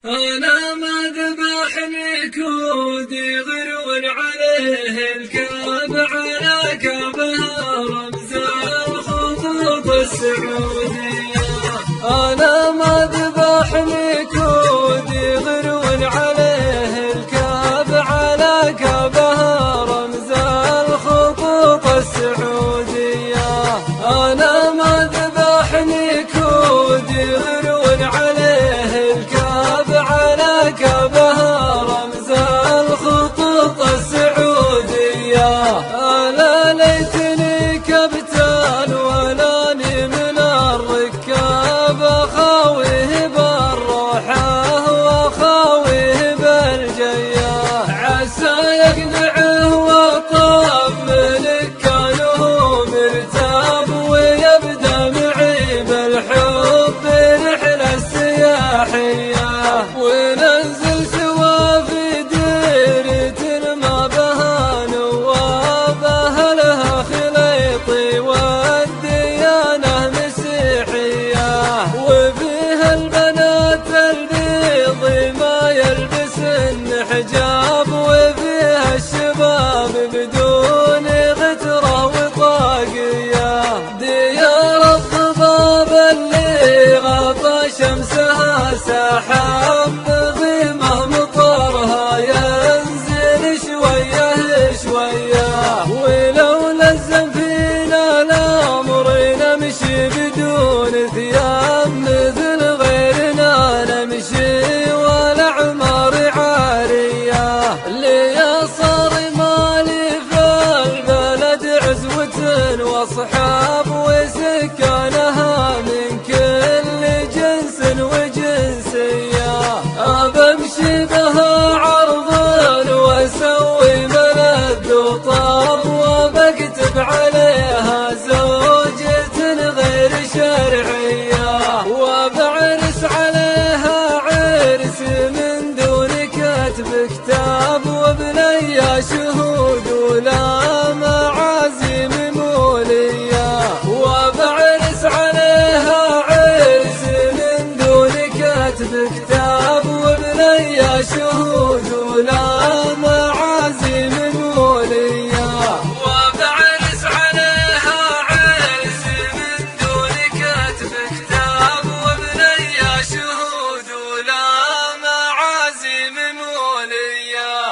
أنا ما ذبحني كودي غرو عليه الكعب على كعبها رمز الخطوط السعودية. أنا ما ذبحني كودي غرو عليه الكعب على كعبها رمز الخطوط السعودية. أنا ما ذبحني كودي غرو عليه الكعب على كعبها رمز الخطوط السعودية. أنا ليتني كبتان ولاني من الركاب أخاويه بالروحة وأخاويه بالجية. عسى يقنعه وطاب ملك كانه مرتاب ويبدأ معي بالحب رحلة سياحية. وننزل سوا في ديرة ما بها نواب أهلها خليطي والديانة مسيحية. وفيها البنات البيض ما يلبسن حجاب. وفيها الشباب بدون غترة وطاقية. ديار الضباب اللي غطى شمسها سحاب بغيمة مطرها ينزل شوية شوية. ولولا الزنفينة الأمر نمشي بدون ثياب مثل غيرنا نمشي والأعمار عارية. لي صار مالي في البلد عزوة وأصحاب وسكانها من كل جنس وجنسية. أبمشي بها عرضا وأسوي ملذ وطاب وبكتب عليها زوجة غير شرعية.